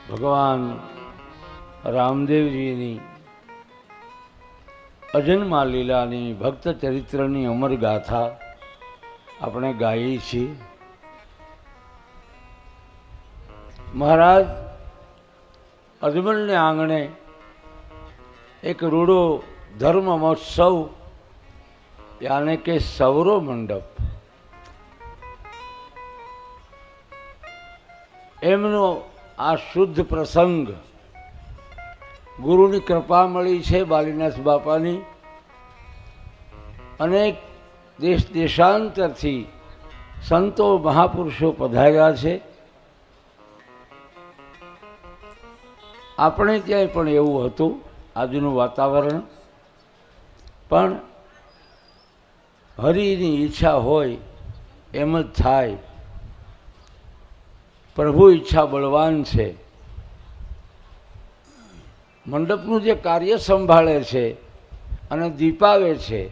ભગવાન રામદેવજીની અજન્મા લીલાની ભક્ત ચરિત્રની અમર ગાથા આપણે ગાઈએ છીએ. મહારાજ અજમલને આંગણે એક રૂડો ધર્મ મહોત્સવ યાને કે સૌરો મંડપ, એમનો આ શુદ્ધ પ્રસંગ ગુરુની કૃપા મળી છે. બાલીનાથ બાપાની અનેક દેશ દેશાંતરથી સંતો મહાપુરુષો પધાર્યા છે. આપણે ત્યાંય પણ એવું હતું આજનું વાતાવરણ, પણ હરિની ઈચ્છા હોય એમ જ થાય. પ્રભુ ઈચ્છા બળવાન છે. મંડપનું જે કાર્ય સંભાળે છે અને દીપાવે છે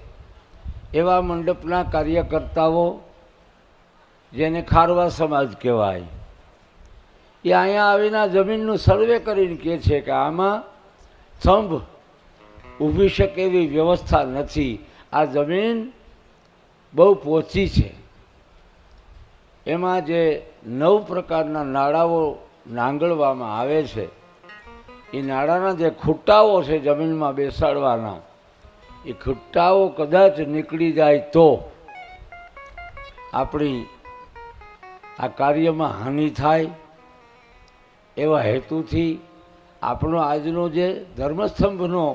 એવા મંડપના કાર્યકર્તાઓ, જેને ખારવા સમાજ કહેવાય, એ અહીંયા આવીને જમીનનું સર્વે કરીને કહે છે કે આમાં સ્તંભ ઊભી શકે એવી વ્યવસ્થા નથી. આ જમીન બહુ પોચી છે. એમાં જે 9 પ્રકારના નાળાઓ નાંગળવામાં આવે છે, એ નાળાના જે ખૂટ્ટાઓ છે જમીનમાં બેસાડવાના, એ ખૂટ્ટાઓ કદાચ નીકળી જાય તો આપણી આ કાર્યમાં હાનિ થાય. એવા હેતુથી આપણો આજનો જે ધર્મસ્તંભનો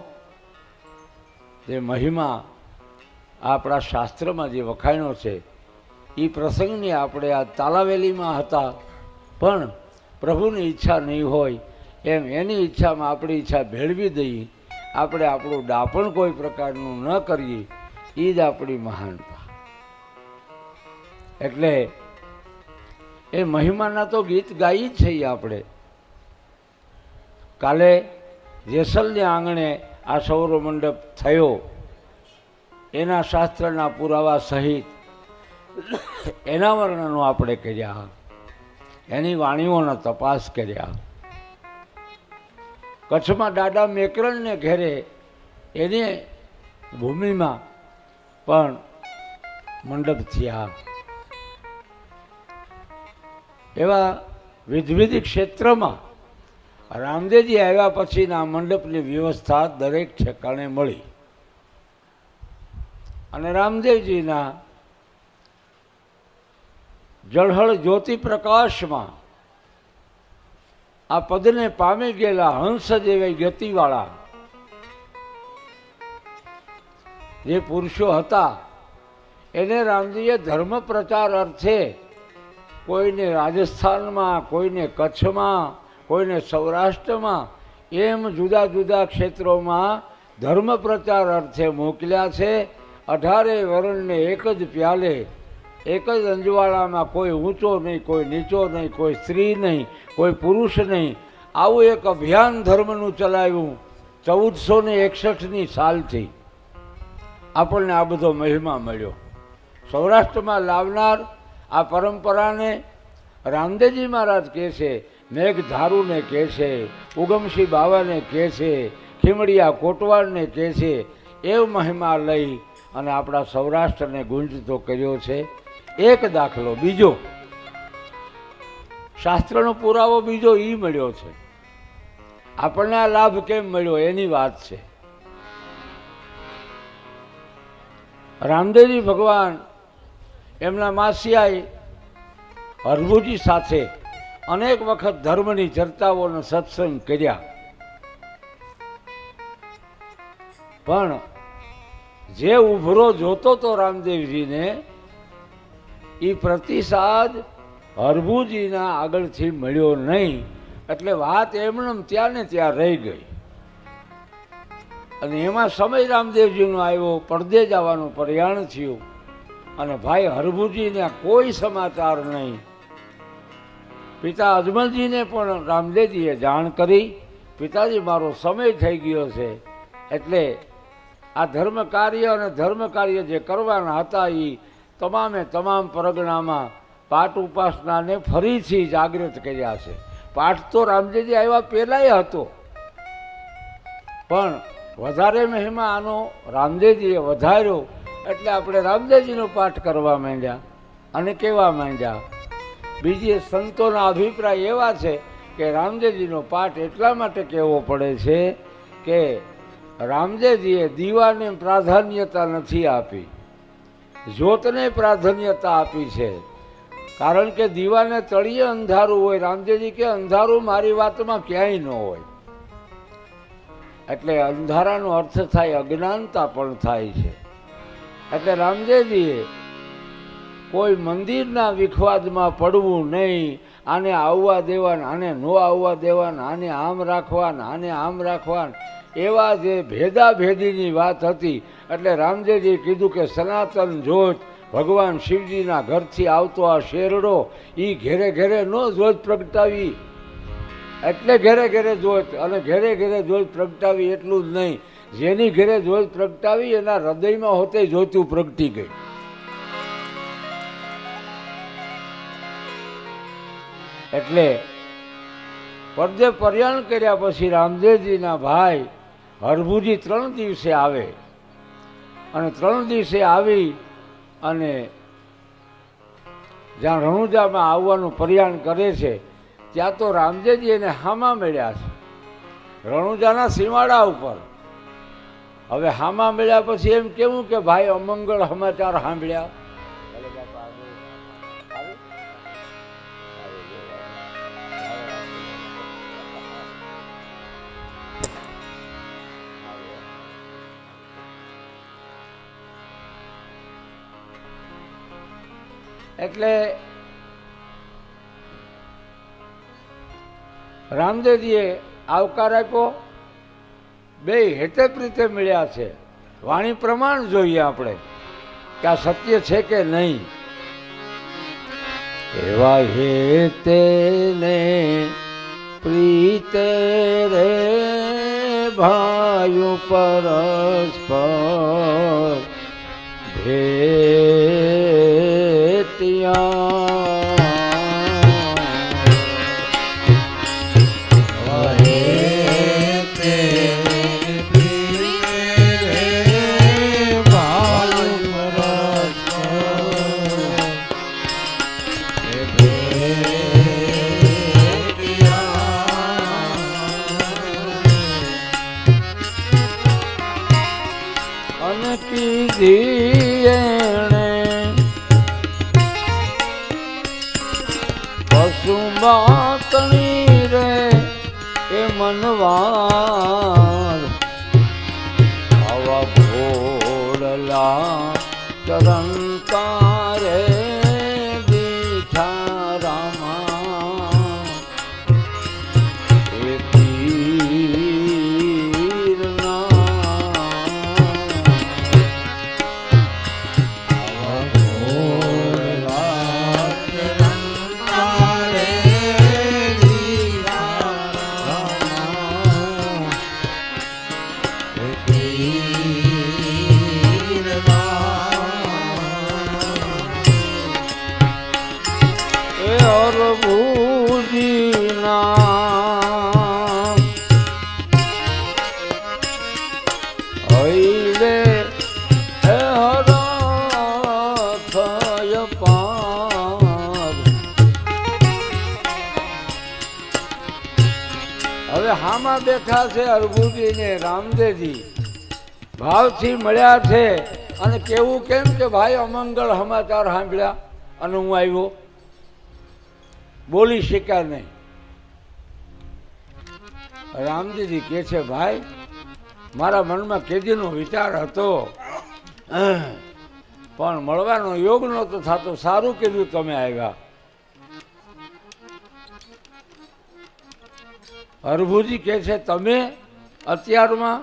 જે મહિમા આપણા શાસ્ત્રમાં જે વખાણ્યો છે, એ પ્રસંગની આપણે આ તાલાવેલીમાં હતા, પણ પ્રભુની ઈચ્છા નહીં હોય એમ એની ઈચ્છામાં આપણી ઈચ્છા ભેળવી દઈએ, આપણે આપણું ડાપણ કોઈ પ્રકારનું ન કરીએ, એ જ આપણી મહાનતા. એટલે એ મહિમાના તો ગીત ગાઈ જ છીએ આપણે. કાલે જેસલને આંગણે આ સૌર મંડપ થયો, એના શાસ્ત્રના પુરાવા સહિત એના વર્ણનો આપણે કર્યા, એની વાણીઓના તપાસ કર્યા. કચ્છમાં દાદા મેકરણને ઘેરે એને ભૂમિમાં પણ મંડપ થયા. એવા વિવિધ ક્ષેત્રમાં રામદેવજી આવ્યા પછીના મંડપની વ્યવસ્થા દરેક ઠેકાણે મળી. અને રામદેવજીના જળહળ જ્યોતિ પ્રકાશમાં આ પદને પામી ગયેલા હંસ જેવી ગતિવાળા જે પુરુષો હતા, એને રામજીએ ધર્મ પ્રચાર અર્થે કોઈને રાજસ્થાનમાં, કોઈને કચ્છમાં, કોઈને સૌરાષ્ટ્રમાં, એમ જુદા જુદા ક્ષેત્રોમાં ધર્મ પ્રચાર અર્થે મોકલ્યા છે. 18 વર્ણને એક જ પ્યાલે, એક જ અંજવાળામાં, કોઈ ઊંચો નહીં, કોઈ નીચો નહીં, કોઈ સ્ત્રી નહીં, કોઈ પુરુષ નહીં, આવું એક અભિયાન ધર્મનું ચલાવ્યું 1461ની સાલથી. આપણને આ બધો મહિમા મળ્યો. સૌરાષ્ટ્રમાં લાવનાર આ પરંપરાને રામદેવજી મહારાજ કહે છે, મેઘધારુને કહે છે, ઉગમસિંહ બાવાને કહે છે, ખીમડિયા કોટવાળને કહે છે. એ મહિમા લઈ અને આપણા સૌરાષ્ટ્રને ગુંજતો કર્યો છે. એક દાખલો બીજો, શાસ્ત્રનો પુરાવો બીજો એ મળ્યો છે. આપણને આ લાભ કેમ મળ્યો એની વાત છે. રામદેવજી ભગવાન એમના માસિયાએ હરભુજી સાથે અનેક વખત ધર્મની ચર્ચાઓ અને સત્સંગ કર્યા, પણ જે ઉભરો જોતો તો રામદેવજીને, એ પ્રતિસાદ હરભુજીના આગળથી મળ્યો નહીં. એટલે વાત એમનેમ ત્યાં ને ત્યાં રહી ગઈ. અને એમાં સમય રામદેવજીનો આવ્યો, પડદે જવાનું પ્રયાણ થયું, અને ભાઈ હરભુજીને કોઈ સમાચાર નહીં. પિતા અજમલજીને પણ રામદેવજીએ જાણ કરી, પિતાજી મારો સમય થઈ ગયો છે, એટલે આ ધર્મ કાર્ય અને ધર્મ કાર્ય જે કરવાના હતા એ તમામે તમામ પરગણામાં પાઠ ઉપાસનાને ફરીથી જાગૃત કર્યા છે. પાઠ તો રામદેવજી આવ્યા પહેલાંય હતો, પણ વધારે મહિમા આનો રામદેવજીએ વધાર્યો એટલે આપણે રામદેવજીનો પાઠ કરવા માંડ્યા અને કહેવા માંડ્યા. બીજી સંતોના અભિપ્રાય એવા છે કે રામદેવજીનો પાઠ એટલા માટે કહેવો પડે છે કે રામદેવજીએ દીવાને પ્રાધાન્યતા નથી આપી, જ્યોતને પ્રાધાન્યતા આપી છે. કારણ કે દીવાને તળિયે અંધારું હોય, રામદેવજી કે અંધારું મારી વાતમાં ક્યાંય ન હોય. એટલે અંધારાનો અર્થ થાય અજ્ઞાનતા પણ થાય છે. એટલે રામદેવજીએ કોઈ મંદિરના વિખવાદમાં પડવું નહીં, આને આવવા દેવાના, આને ન આવવા દેવાના, આને આમ રાખવાના, આને આમ રાખવાના, એવા જે ભેદાભેદીની વાત હતી. એટલે રામદેવજીએ કીધું કે સનાતન જ્યોત ભગવાન શિવજીના ઘરથી આવતો આ શેરડો એ ઘેરે ઘેરે ન જ્યોત પ્રગટાવી, એટલે ઘેરે ઘેરે જ્યોત, અને ઘેરે ઘેરે જ્યોત પ્રગટાવી એટલું જ નહીં, જેની ઘેરે જ્યોત પ્રગટાવી એના હૃદયમાં હોતે જ્યોતું પ્રગટી ગઈ. એટલે પડદે પર્યાણ કર્યા પછી રામદેવજીના ભાઈ હરભુજી 3 દિવસે આવે, અને 3 દિવસે આવી અને જ્યાં રણુજામાં આવવાનું પર્યાણ કરે છે ત્યાં તો રામદેવજી એને હામા મળ્યા છે રણુજાના સીમાડા ઉપર. હવે હામા મળ્યા પછી એમ કેવું કે ભાઈ અમંગળ સમાચાર સાંભળ્યા. એટલે રામદેવજીએ આવકાર આપ્યો, બે હેતે પ્રીતે મળ્યા છે. વાણી પ્રમાણ જોઈએ આપણે કે આ સત્ય છે કે નહીં. એવા હેતે ને પ્રીતે રે ભાઈઓ પરસ્પર ભેતિયા. પશુમાતણી રે એ મનવાર આવા ભોળલા ચરણતા રે દીઠા રામા એ પીરના હામાં બેઠા છે હરભુજી ને રામદેવજી, ભાવથી મળ્યા છે. અને કેવું કેમ કે ભાઈ અમંગળ સમાચાર સાંભળ્યા અને હું આવ્યો, બોલી શક્યા નહીં. રામદેવજી કે છે ભાઈ મારા મનમાં કેદીનો વિચાર હતો પણ મળવાનો યોગ નહોતો થતો, સારું કીધું તમે આવ્યા. હરભુજી કહે છે તમે અત્યારમાં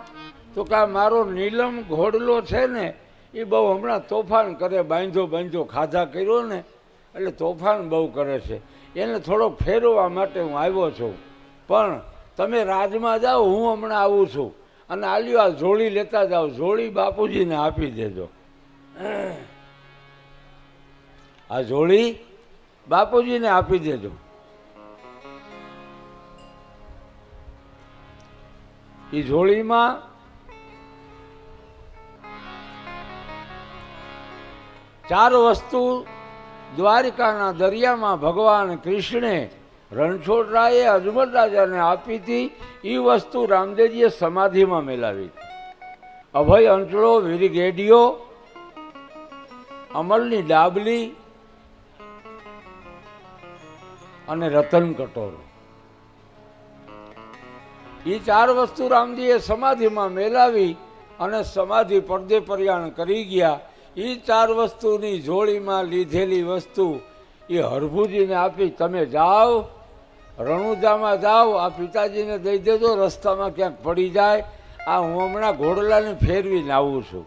તો કા મારો નીલમ ઘોડલો છે ને એ બહુ હમણાં તોફાન કરે, બાંધો ખાધા કર્યો ને એટલે તોફાન બહુ કરે છે, એને થોડોક ફેરવવા માટે હું આવ્યો છું. પણ તમે રાજમાં જાઓ, હું હમણાં આવું છું, અને આલ્યો આ જોડી લેતા જાઓ, જોડી બાપુજીને આપી દેજો. આ જોડી બાપુજીને આપી દેજો. એ જોડીમાં ચાર વસ્તુ દ્વારિકાના દરિયામાં ભગવાન કૃષ્ણે રણછોડરાયે અજમલ રાજાને આપી હતી. એ વસ્તુ રામદેવજીએ સમાધિમાં મેલાવી. અભય અંચળો, વીરગેડિયો, અમલની ડાબલી અને રતન કટોરો. એ ચાર વસ્તુ રામજીએ સમાધિમાં મેલાવી અને સમાધિ પડદે પર્યાણ કરી ગયા. એ ચાર વસ્તુની જોડીમાં લીધેલી વસ્તુ એ હરભુજીને આપી. તમે જાઓ, રણુજામાં જાઓ, આ પિતાજીને દઈ દેજો, રસ્તામાં ક્યાંક પડી જાય. આ હું હમણાં ઘોડલાને ફેરવીને આવું છું.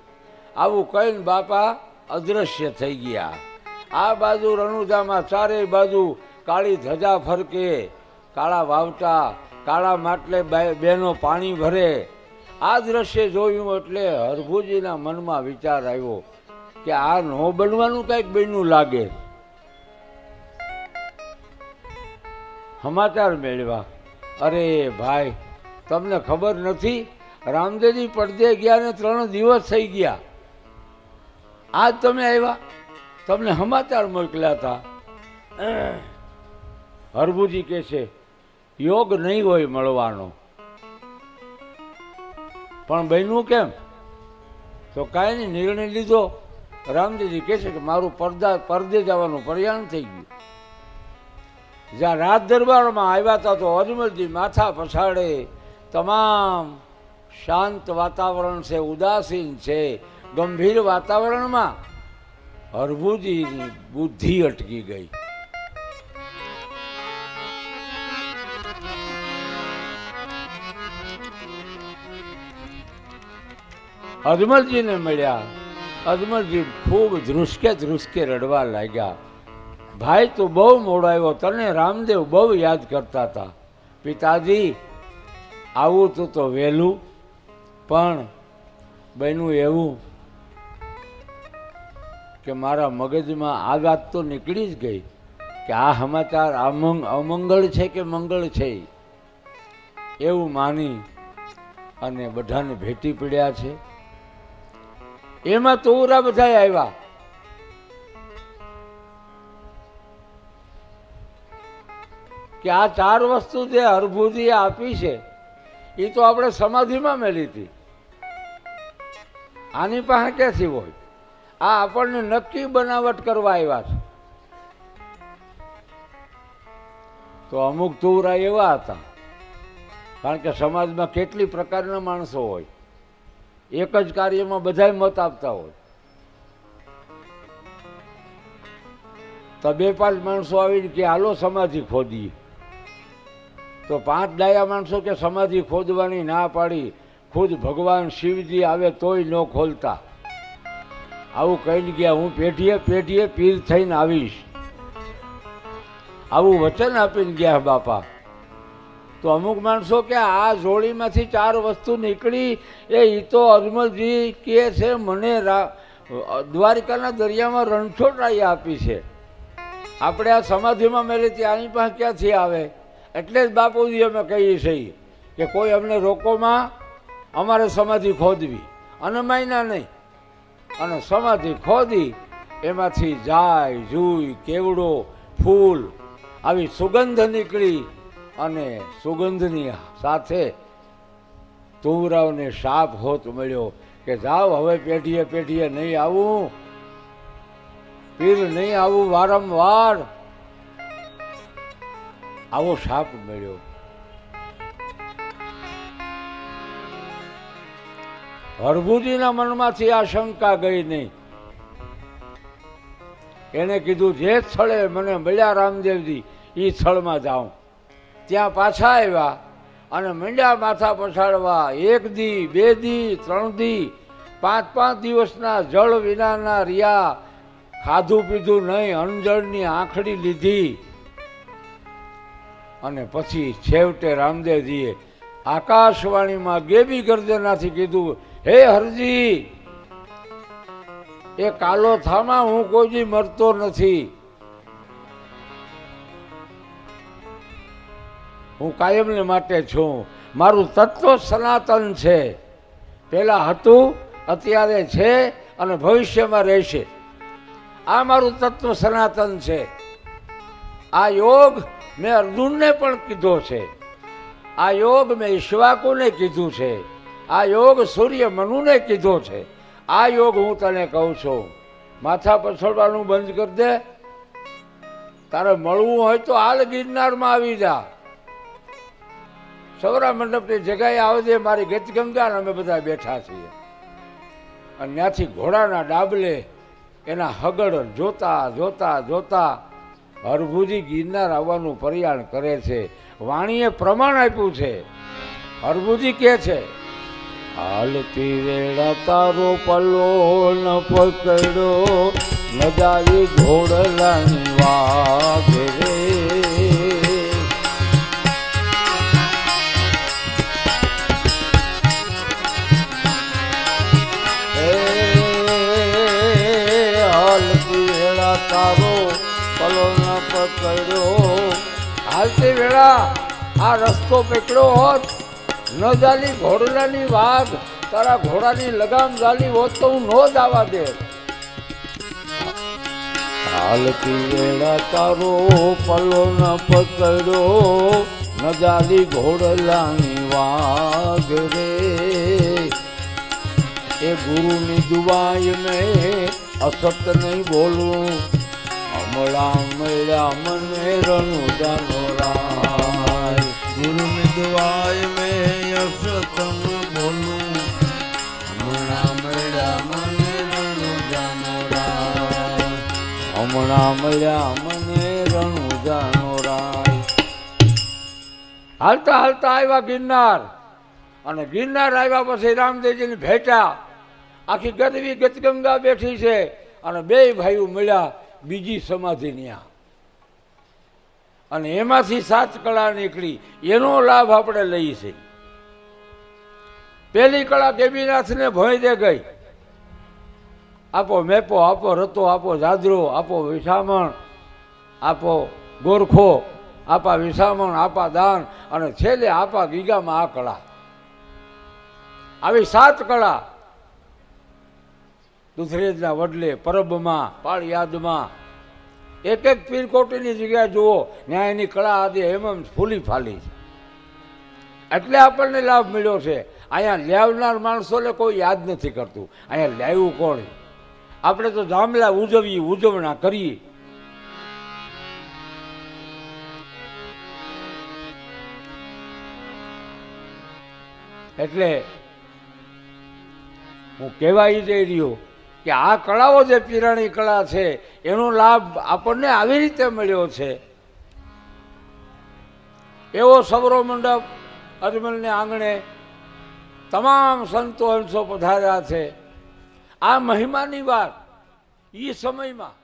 આવું કહીને બાપા અદૃશ્ય થઈ ગયા. આ બાજુ રણુજામાં ચારેય બાજુ કાળી ધજા ફરકે, કાળા વાવટા, કાળા માટલે બેનો પાણી ભરે. આ દ્રશ્ય જોયું એટલે હરભુજીના મનમાં વિચાર આવ્યો કે આ ન બનવાનું કંઈક બન્યું લાગે. સમાચાર મેળવ્યા. અરે ભાઈ, તમને ખબર નથી, રામદેવજી પડદે ગયા ને 3 દિવસ થઈ ગયા. આજ તમે આવ્યા, તમને સમાચાર મોકલ્યા હતા. હરભુજી કહે છે યોગ નહીં હોય મળવાનો, પણ બન્યું કેમ? તો કાંઈ નહીં, નિર્ણય લીધો. રામદેવજી કહે છે કે મારું પરદે જવાનું પ્રયાણ થઈ ગયું. જ્યાં રાજ દરબારમાં આવ્યા હતા તો અજમલજી માથા પછાડે, તમામ શાંત વાતાવરણ છે, ઉદાસીન છે, ગંભીર વાતાવરણમાં હરભુજીની બુદ્ધિ અટકી ગઈ. અજમલજીને મળ્યા. અજમલજી ખૂબ ધ્રુસકે રડવા લાગ્યા. ભાઈ તું બહુ મોડો આવ્યો, તને રામદેવ બહુ યાદ કરતા હતા. પિતાજી આવું તું તો વહેલું, પણ બન્યું એવું કે મારા મગજમાં આ વાત તો નીકળી જ ગઈ કે આ સમાચાર અમંગળ છે કે મંગળ છે. એવું માની અને બધાને ભેટી પડ્યા છે. એમાં તોરા બધા આવ્યા. કે આ ચાર વસ્તુ જે હરભુજીએ આપી છે એ તો આપણે સમાધિમાં મેલી હતી. આની પાસે ક્યાંથી હોય? આ આપણને નક્કી બનાવટ કરવા આવ્યા છે. તો અમુક તોરા એવા હતા, કારણ કે સમાજમાં કેટલી પ્રકારના માણસો હોય, એક જ કાર્યમાં બધાય મત આપતા હોય. તો 2-5 માણસો આવીને કે હાલો સમાધિ ખોદીએ, તો 5 ડાયા માણસો કે સમાધિ ખોદવાની ના પાડી, ખુદ ભગવાન શિવજી આવે તોય ન ખોલતા. આવું કહીને ગયા હું પેઢીએ પીર થઈને આવીશ, આવું વચન આપીને ગયા બાપા. તો અમુક માણસો કે આ જોડીમાંથી 4 વસ્તુ નીકળી એ તો અજમલજી કહે છે મને દ્વારિકાના દરિયામાં રણછોડરાયે આપી છે. આપણે આ સમાધિમાં મેલી હતી, આની પાસે ક્યાંથી આવે? એટલે જ બાપુજી અમે કહીએ છીએ કે કોઈ અમને રોકોમાં, અમારે સમાધિ ખોદવી અને માયના નહીં. અને સમાધિ ખોદી એમાંથી જાય, જુઈ, કેવડો, ફૂલ આવી સુગંધ નીકળી. અને સુગંધની સાથે તુવરાવને શાપ હોત મળ્યો કે જાઓ હવે પેઢીએ નહીં આવું, પીર નહીં આવું વારંવાર. આવો શાપ મળ્યો. હરભુજીના મનમાંથી આ શંકા ગઈ નહીં. એને કીધું જે સ્થળે મને મળ્યા રામદેવજી એ સ્થળમાં જાઉં. ત્યાં પાછા આવ્યા અને મંડ્યા માથા પછાડવા. 1 દી, 2 દી, 3 દી, 5-5 દિવસના જળ વિનાના રહ્યા. ખાધું પીધું નહીં, અણજળની આંખડી લીધી. અને પછી છેવટે રામદેવજીએ આકાશવાણીમાં ગેબી ગર્જનાથી કીધું, હે હરજી, એ કાલો થામા હું કોઈ દી મરતો નથી. હું કાયમને માટે છું. મારું તત્વ સનાતન છે, પહેલાં હતું, અત્યારે છે અને ભવિષ્યમાં રહેશે. આ મારું તત્વ સનાતન છે. આ યોગ મેં અર્જુનને પણ કીધો છે, આ યોગ મેં ઈશ્વાકુને કીધું છે, આ યોગ સૂર્ય મનુને કીધો છે. આ યોગ હું તને કહું છું. માથા પછોડવાનું બંધ કરી દે. તારે મળવું હોય તો હાલ ગિરનારમાં આવી જા. સૌરા મંડપની જગ્યાએ આવજે, મારી ગતગંગા અમે બધા બેઠા છીએ. અને ત્યાંથી ઘોડાના ડાબલે એના હગડ જોતા જોતા જોતા હરભુજી ગિરનાર આવવાનું પ્રયાણ કરે છે. વાણીએ પ્રમાણ આપ્યું છે. હરભુજી કહે છે, હાલતી વેળા તારો પલ્લો ન પકડ્યો, ન જાવી ઘોડલાની વાગ રે. હાલતી વેળા તારો પલ્લો ન પકડ્યો, હાલતી વેળા આ રસ્તો પકડ્યો હોત, ન જાલી ઘોડલાની વાઘ, તારા ઘોડાની લગામ જાલી હોત તો હું નો દાવા દે. હાલતી વેળા તારો પલ્લો ન પકડ્યો, ન જાલી ઘોડલાની વાઘ રે. એ ગુરુની દુવાય મેં અસત નહીં બોલું, હમણાં મળ્યા મને રણુદાનો રાય. ગુરુની દુઆય મેં અસતમ બોલું, હમણાં મળ્યા મને રણુજાનો રાય. હમણાં મળ્યા મને રણુજાનો રાય. હાલતા હાલતા આવ્યા ગિરનાર, અને ગિરનાર આવ્યા પછી રામદેવજીને ભેટ્યા. આખી ગદવી ગતગંગા બેઠી છે, અને બે ભાઈઓ મળ્યા બીજી સમાધિ ન્યા, અને એમાંથી 7 કળા નીકળી. એનો લાભ આપણે લઈએ છીએ. પહેલી કળા ગેબીનાથને ભોંય દે ગઈ. આપો મેપો, આપો રતો, આપો જાદરો, આપો વિસામણ, આપો ગોરખો, આપા વિસામણ, આપા દાન, અને છેલ્લે આપા ગીગામાં આ કળા. આવી 7 કળા દુધરેજના વડલે, પરબમાં, પાળિયાદમાં, એક એક પીરકોટીની જગ્યાએ જુઓ, ન્યાયની કળા આદિ એમ ફૂલી ફાલી છે. એટલે આપણને લાભ મળ્યો છે. અહીંયા લાવનાર માણસોને કોઈ યાદ નથી કરતું. અહીંયા લાવ્યું કોણ? આપણે તો જામલા ઉજવીએ, ઉજવણા કરીએ. એટલે હું કહેવાય જઈ રહ્યો કે આ કળાઓ જે પીરાણી કળા છે એનો લાભ આપણને આવી રીતે મળ્યો છે. એવો સવરો મંડપ અજમલને આંગણે તમામ સંતો હંસો પધાર્યા છે. આ મહિમાની વાત એ સમયમાં